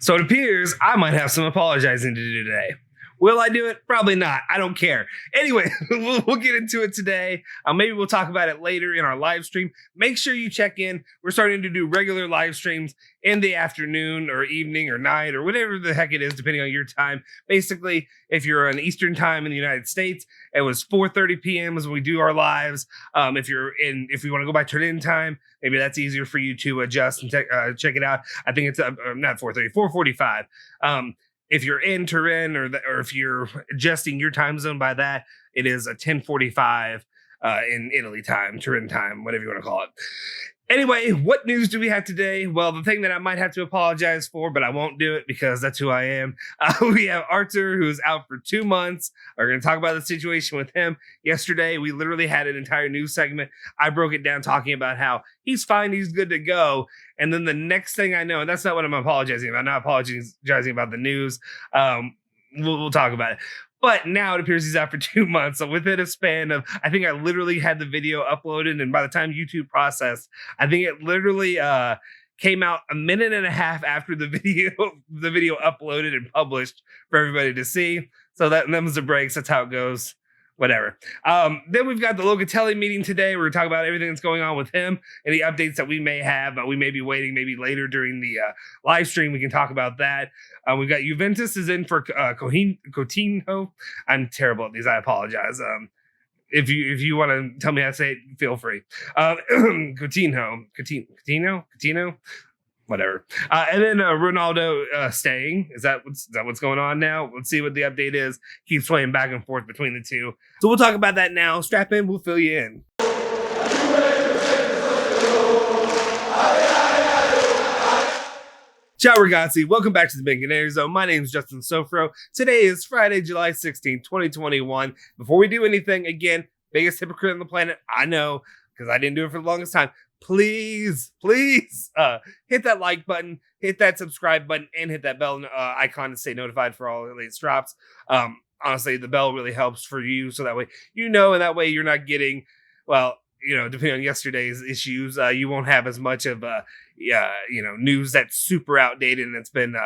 So it appears I might have some apologizing to do today. Will I do it? Probably not. I don't care. Anyway, we'll get into it today. Maybe we'll talk about it later in our live stream. Make sure you check in. We're starting to do regular live streams in the afternoon or evening or night or whatever the heck it is, depending on your time. Basically, if you're on Eastern time in the United States, it was 4:30 p.m. as we do our lives. If you want to go by turn-in time, maybe that's easier for you to adjust and check it out. I think it's not 4:30, 4:45. If you're in Turin or if you're adjusting your time zone by that, it is a 10:45 in Italy time, Turin time, whatever you want to call it. Anyway, what news do we have today? Well, the thing that I might have to apologize for, but I won't do it because that's who I am. We have Artur, who's out for 2 months. We're going to talk about the situation with him. Yesterday, we literally had an entire news segment. I broke it down talking about how he's fine, he's good to go. And then the next thing I know, and that's not what I'm apologizing about. I'm not apologizing about the news. We'll talk about it. But now it appears he's out for 2 months. So within a span of, I think I literally had the video uploaded, and by the time YouTube processed, I think it literally came out a minute and a half after the video uploaded and published for everybody to see. So that them's the breaks. That's how it goes. Whatever. Then we've got the Locatelli meeting today. We're going to talk about everything that's going on with him, any updates that we may have. We may be waiting maybe later during the live stream. We can talk about that. We've got Juventus is in for Coutinho. I'm terrible at these. I apologize. If you want to tell me how to say it, feel free. Coutinho. Whatever. And then Ronaldo staying. Is that what's going on now? Let's see what the update is. Keeps swaying back and forth between the two. So we'll talk about that now. Strap in. We'll fill you in. Ciao ragazzi, welcome back to the Bianconeri Zone. My name is Justin Sofro. Today is Friday, July 16th, 2021. Before we do anything, again, biggest hypocrite on the planet, I know, because I didn't do it for the longest time. Please, hit that like button, hit that subscribe button, and hit that bell icon to stay notified for all the latest drops. Honestly, the bell really helps for you, so that way you know, and that way you're not getting, well, depending on yesterday's issues, you won't have as much of news that's super outdated and it's been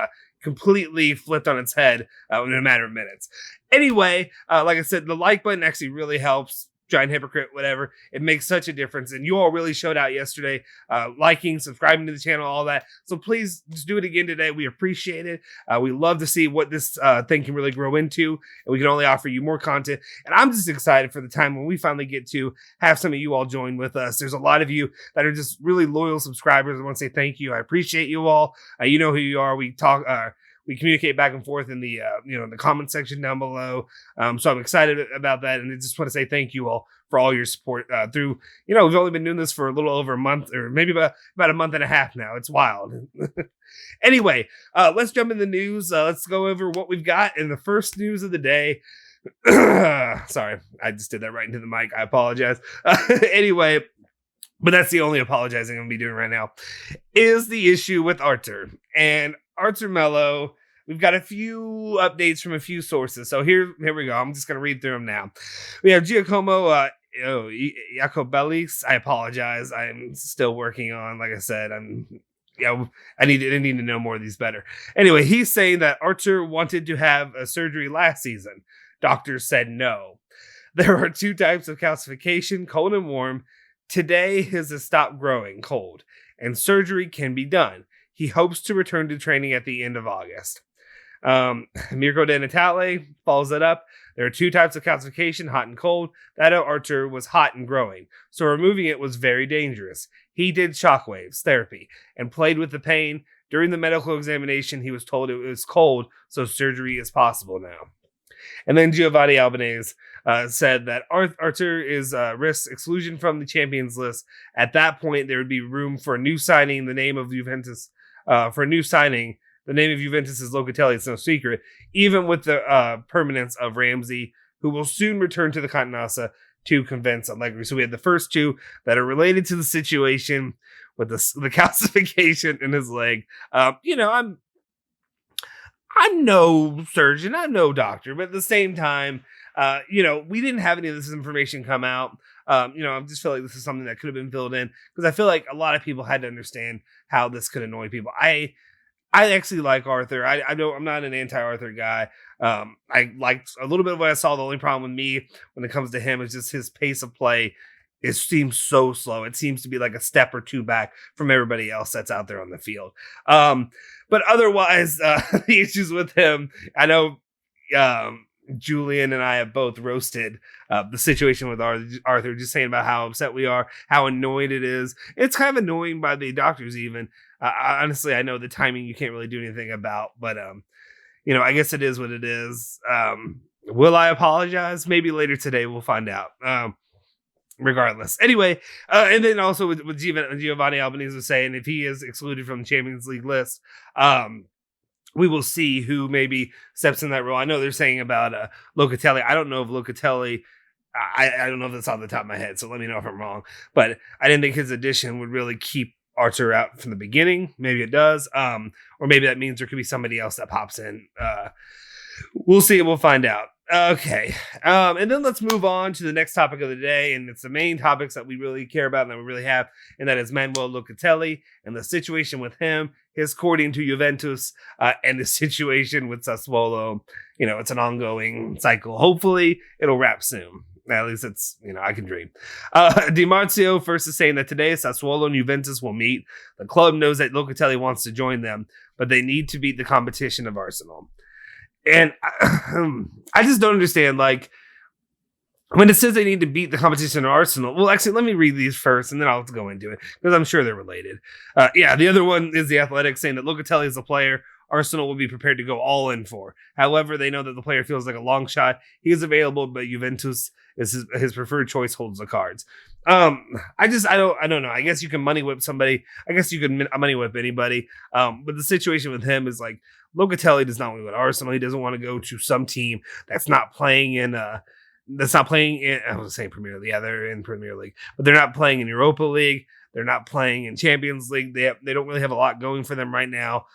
completely flipped on its head in a matter of minutes. Anyway, like I said, the like button actually really helps. Giant hypocrite, whatever. It makes such a difference. And you all really showed out yesterday, liking, subscribing to the channel, all that. So please just do it again today. We appreciate it. We love to see what this thing can really grow into. And we can only offer you more content. And I'm just excited for the time when we finally get to have some of you all join with us. There's a lot of you that are just really loyal subscribers. I want to say thank you. I appreciate you all. You know who you are. We talk, we communicate back and forth in the the comment section down below. So I'm excited about that, and I just want to say thank you all for all your support through. We've only been doing this for a little over a month, or maybe about a month and a half now. It's wild. Anyway, let's jump in the news. Let's go over what we've got in the first news of the day. Sorry, I just did that right into the mic. I apologize. Anyway. But that's the only apologizing I'm going to be doing right now, is the issue with Artur. And Artur Melo, we've got a few updates from a few sources. So here we go. I'm just going to read through them now. We have Giacomo Jacobellis. I apologize. I'm still working on, like I said, I need to know more of these better. Anyway, he's saying that Artur wanted to have a surgery last season. Doctors said no. There are two types of calcification, cold and warm. Today, his has stopped growing cold, and surgery can be done. He hopes to return to training at the end of August. Mirko De Natale follows it up. There are two types of calcification, hot and cold. That of Artur was hot and growing, so removing it was very dangerous. He did shockwaves therapy and played with the pain. During the medical examination, he was told it was cold, so surgery is possible now. And then Giovanni Albanese said that Artur is risks exclusion from the champions list. At that point, there would be room for a new signing. The name of Juventus for a new signing. The name of Juventus is Locatelli. It's no secret. Even with the permanence of Ramsey, who will soon return to the Catenaccia to convince Allegri. So we had the first two that are related to the situation with the calcification in his leg. I'm no surgeon, I'm no doctor, but at the same time, we didn't have any of this information come out. I just feel like this is something that could have been filled in, because I feel like a lot of people had to understand how this could annoy people. I actually like Arthur. I'm not an anti-Arthur guy. I liked a little bit of what I saw. The only problem with me when it comes to him is just his pace of play. It seems so slow. It seems to be like a step or two back from everybody else that's out there on the field. But otherwise, the issues with him, I know Julian and I have both roasted the situation with Arthur, just saying about how upset we are, how annoyed it is. It's kind of annoying by the doctors even. Honestly, I know the timing you can't really do anything about, but I guess it is what it is. Will I apologize? Maybe later today we'll find out. Regardless. Anyway, and then also with Giovanni Albanese was saying if he is excluded from the Champions League list, we will see who maybe steps in that role. I know they're saying about Locatelli. I don't know if Locatelli, I don't know if that's off the top of my head, so let me know if I'm wrong. But I didn't think his addition would really keep Arthur out from the beginning. Maybe it does. Or maybe that means there could be somebody else that pops in. We'll see. We'll find out. Okay. And then let's move on to the next topic of the day. And it's the main topics that we really care about and that we really have. And that is Manuel Locatelli and the situation with him, his courting to Juventus, and the situation with Sassuolo. It's an ongoing cycle. Hopefully it'll wrap soon. At least it's, I can dream. Di Marzio first is saying that today Sassuolo and Juventus will meet. The club knows that Locatelli wants to join them, but they need to beat the competition of Arsenal. And I just don't understand, like, when it says they need to beat the competition of Arsenal. Well, actually, let me read these first, and then I'll go into it, because I'm sure they're related. The other one is The Athletic saying that Locatelli is a player Arsenal will be prepared to go all in for. However, they know that the player feels like a long shot. He is available, but Juventus is his preferred choice, holds the cards. I don't know. I guess you can money whip somebody. I guess you can money whip anybody. But the situation with him is like, Locatelli does not want to go to Arsenal. He doesn't want to go to some team that's not playing in I was saying Premier League. Yeah, they're in Premier League, but they're not playing in Europa League. They're not playing in Champions League. They don't really have a lot going for them right now.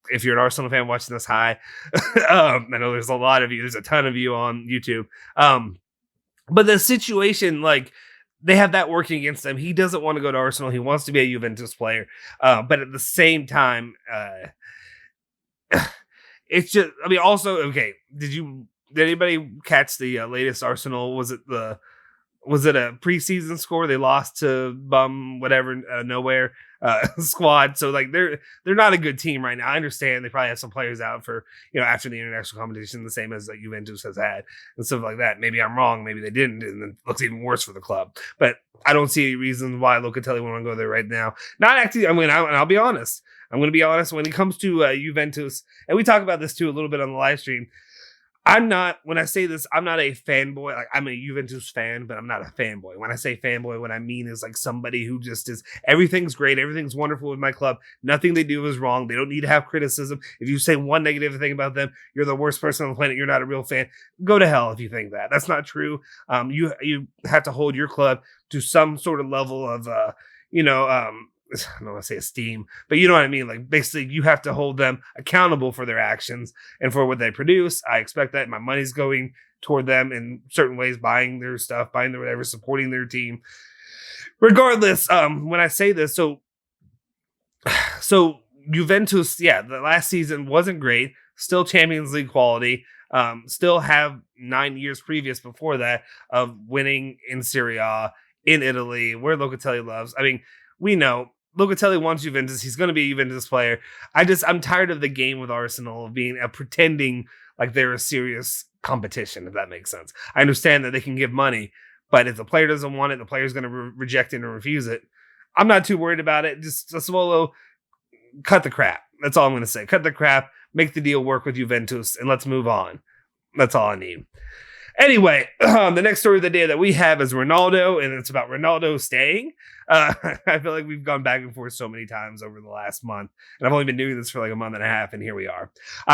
If you're an Arsenal fan watching this, hi. I know there's a lot of you. There's a ton of you on YouTube. But the situation, like, they have that working against them. He doesn't want to go to Arsenal. He wants to be a Juventus player. But at the same time, it's just, also, okay, did anybody catch the latest Arsenal? Was it a preseason score? They lost to nowhere squad. So like they're not a good team right now. I understand they probably have some players out for, after the international competition, the same as Juventus has had and stuff like that. Maybe I'm wrong. Maybe they didn't. And it looks even worse for the club. But I don't see any reason why Locatelli want to go there right now. Not actually. I'll be honest. I'm going to be honest when it comes to Juventus, and we talk about this too a little bit on the live stream. When I say this, I'm not a fanboy. Like, I'm a Juventus fan, but I'm not a fanboy. When I say fanboy, what I mean is like somebody who just is, everything's great. Everything's wonderful with my club. Nothing they do is wrong. They don't need to have criticism. If you say one negative thing about them, you're the worst person on the planet. You're not a real fan. Go to hell if you think that. That's not true. You have to hold your club to some sort of level of, I don't want to say esteem, but you know what I mean? Like, basically, you have to hold them accountable for their actions and for what they produce. I expect that my money's going toward them in certain ways, buying their stuff, buying their whatever, supporting their team. Regardless, when I say this, so Juventus, the last season wasn't great. Still Champions League quality. Still have 9 years previous before that of winning in Serie A, in Italy, where Locatelli loves. We know Locatelli wants Juventus. He's going to be a Juventus player. I'm tired of the game with Arsenal of being pretending like they're a serious competition, if that makes sense. I understand that they can give money, but if the player doesn't want it, the player's going to reject it and refuse it. I'm not too worried about it. Just Sassuolo, cut the crap. That's all I'm going to say. Cut the crap, make the deal work with Juventus, and let's move on. That's all I need. Anyway, the next story of the day that we have is Ronaldo, and it's about Ronaldo staying. I feel like we've gone back and forth so many times over the last month, and I've only been doing this for like a month and a half, and here we are.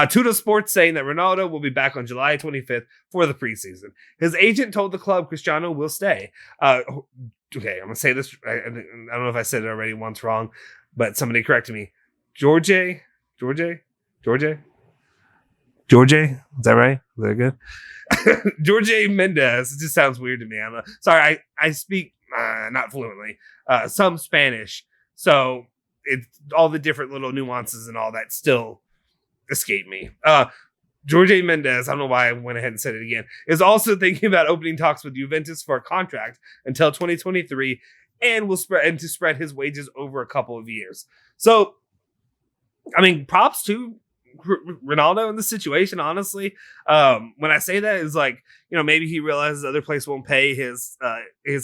Tutto Sports saying that Ronaldo will be back on July 25th for the preseason. His agent told the club Cristiano will stay. Okay, I'm going to say this. I don't know if I said it already once wrong, but somebody corrected me. George? Is that right? Is that good? Jorge Mendes. It just sounds weird to me. Sorry, I speak not fluently, some Spanish. So all the different little nuances and all that still escape me. Jorge Mendes, I don't know why I went ahead and said it again, is also thinking about opening talks with Juventus for a contract until 2023 and to spread his wages over a couple of years. So, I mean, props to Ronaldo in this situation, honestly. When I say that, is like, maybe he realizes other place won't pay his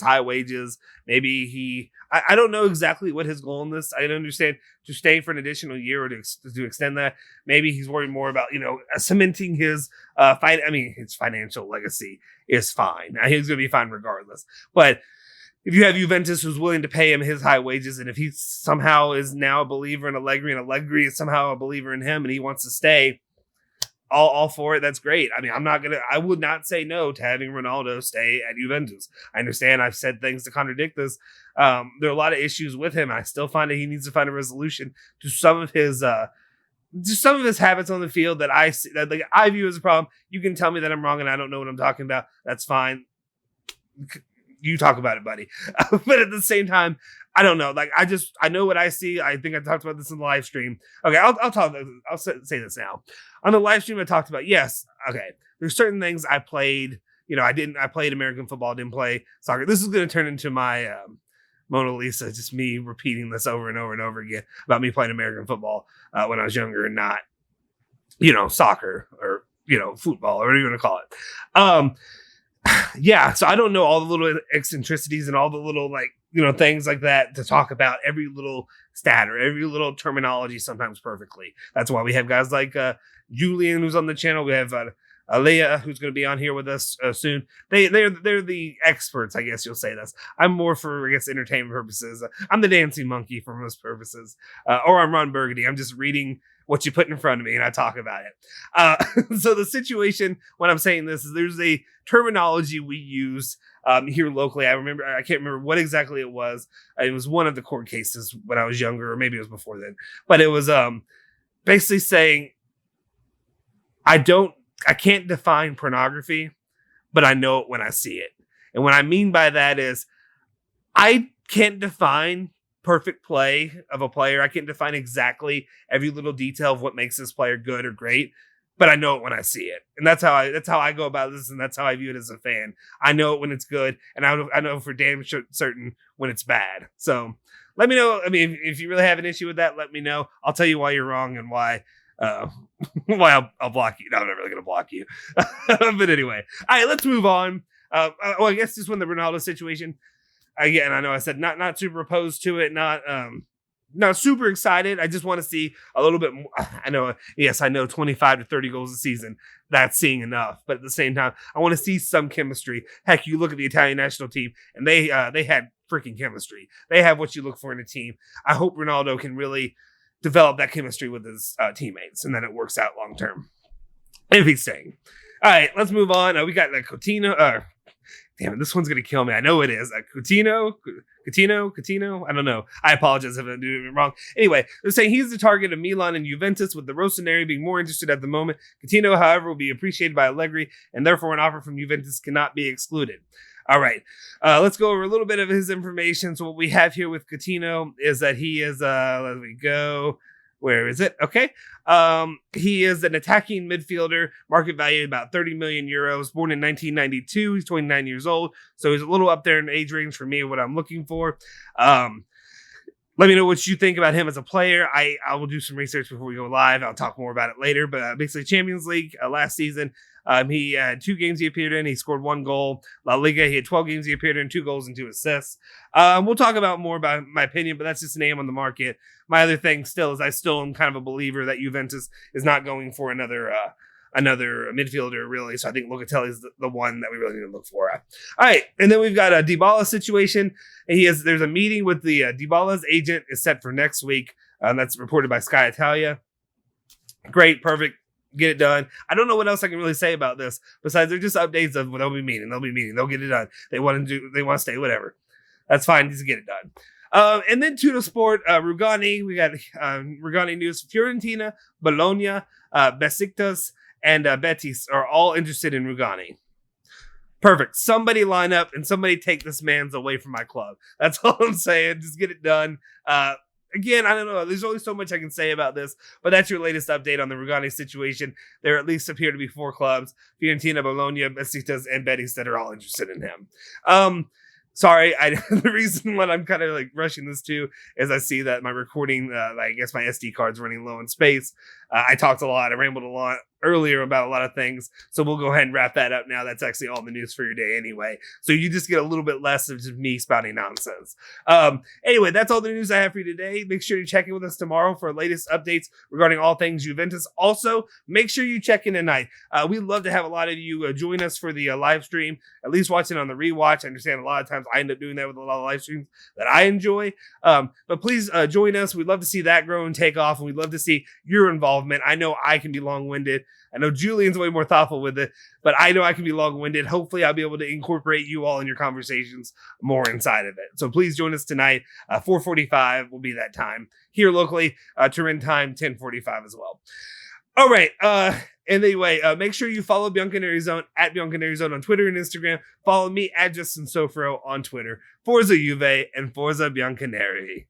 high wages. Maybe I don't know exactly what his goal in this. I understand to stay for an additional year or to extend that. Maybe he's worried more about, cementing his his financial legacy is fine. He's going to be fine regardless. But if you have Juventus who's willing to pay him his high wages, and if he somehow is now a believer in Allegri, and Allegri is somehow a believer in him, and he wants to stay, all for it, that's great. I mean, I would not say no to having Ronaldo stay at Juventus. I understand I've said things to contradict this. There are a lot of issues with him. I still find that he needs to find a resolution to some of his habits on the field that I see, that I view as a problem. You can tell me that I'm wrong and I don't know what I'm talking about. That's fine. You talk about it, buddy. But at the same time, I don't know. I know what I see. I think I talked about this in the live stream. Okay, I'll say this now. On the live stream, I talked about, yes, okay, there's certain things I played. I played American football, didn't play soccer. This is going to turn into my Mona Lisa, just me repeating this over and over and over again about me playing American football when I was younger and not, soccer or, football or whatever you want to call it. Yeah, so I don't know all the little eccentricities and all the little things like that to talk about every little stat or every little terminology sometimes perfectly. That's why we have guys like Julian, who's on the channel. We have Alea, who's going to be on here with us soon. They're the experts, I guess you'll say. This. I'm more for, I guess, entertainment purposes. I'm the dancing monkey for most purposes, or I'm Ron Burgundy. I'm just reading what you put in front of me and I talk about it. So the situation when I'm saying this is there's a terminology we use here locally. I can't remember what exactly it was. It was one of the court cases when I was younger, or maybe it was before then. But it was basically saying I can't define pornography, but I know it when I see it. And what I mean by that is I can't define perfect play of a player. I can't define exactly every little detail of what makes this player good or great, but I know it when I see it. And that's how I go about this, and that's how I view it as a fan. I know it when it's good, and I know for damn certain when it's bad. So let me know. I mean, if you really have an issue with that, let me know. I'll tell you why you're wrong and why I'll block you. No, I'm not really going to block you. But anyway, all right, let's move on. I guess just when the Ronaldo situation, again, I know I said not super opposed to it, not super excited. I just want to see a little bit more. I know 25 to 30 goals a season. That's seeing enough. But at the same time, I want to see some chemistry. Heck, you look at the Italian national team, and they had freaking chemistry. They have what you look for in a team. I hope Ronaldo can really develop that chemistry with his teammates, and then it works out long term if he's staying. All right, let's move on. We got Coutinho. Damn it, this one's going to kill me. I know it is. Coutinho? I don't know. I apologize if I'm doing it wrong. Anyway, they're saying he's the target of Milan and Juventus, with the Rossoneri being more interested at the moment. Coutinho, however, will be appreciated by Allegri, and therefore an offer from Juventus cannot be excluded. All right, let's go over a little bit of his information. So what we have here with Coutinho is that he is, let me go. Where is it? Okay. He is an attacking midfielder, market value about 30 million euros, born in 1992. He's 29 years old. So he's a little up there in age range for me, what I'm looking for. Let me know what you think about him as a player. I will do some research before we go live. I'll talk more about it later. But basically, Champions League last season, he had 2 games he appeared in. He scored 1 goal. La Liga, he had 12 games he appeared in, 2 goals and 2 assists. We'll talk about more about my opinion, but that's just a name on the market. My other thing still is I still am kind of a believer that Juventus is not going for another midfielder, really. So I think Locatelli is the one that we really need to look for. All right, and then we've got a Dybala situation. There's a meeting with the Dybala's agent is set for next week. That's reported by Sky Italia. Great, perfect. Get it done. I don't know what else I can really say about this besides they're just updates of what they'll be meeting. They'll get it done. They want to stay, whatever. That's fine. Just get it done. And then to the sport, Rugani. We got Rugani news. Fiorentina, Bologna, Besiktas, and Betis are all interested in Rugani. Perfect. Somebody line up and somebody take this man's away from my club. That's all I'm saying. Just get it done. again, I don't know. There's only so much I can say about this, but that's your latest update on the Rugani situation. There at least appear to be 4 clubs: Fiorentina, Bologna, Besiktas, and Betis that are all interested in him. Sorry, the reason why I'm kind of like rushing this too is I see that my recording, I guess my SD card's running low in space. I talked a lot, I rambled a lot earlier about a lot of things, so we'll go ahead and wrap that up now. That's actually all the news for your day anyway, so you just get a little bit less of just me spouting nonsense. Anyway, that's all the news I have for you today. Make sure you check in with us tomorrow for latest updates regarding all things Juventus. Also, make sure you check in tonight. We'd love to have a lot of you join us for the live stream, at least watching on the rewatch. I understand a lot of times I end up doing that with a lot of live streams that I enjoy, but please join us. We'd love to see that grow and take off, and we'd love to see your involvement. I know I can be long-winded. I know Julian's way more thoughtful with it, but I know I can be long-winded. Hopefully, I'll be able to incorporate you all in your conversations more inside of it. So please join us tonight. 4:45 will be that time here locally. Turin time 10:45 as well. All right. And anyway, make sure you follow Bianconeri Zone at Bianconeri Zone on Twitter and Instagram. Follow me at Justin Sofro on Twitter. Forza Juve and Forza Bianconeri.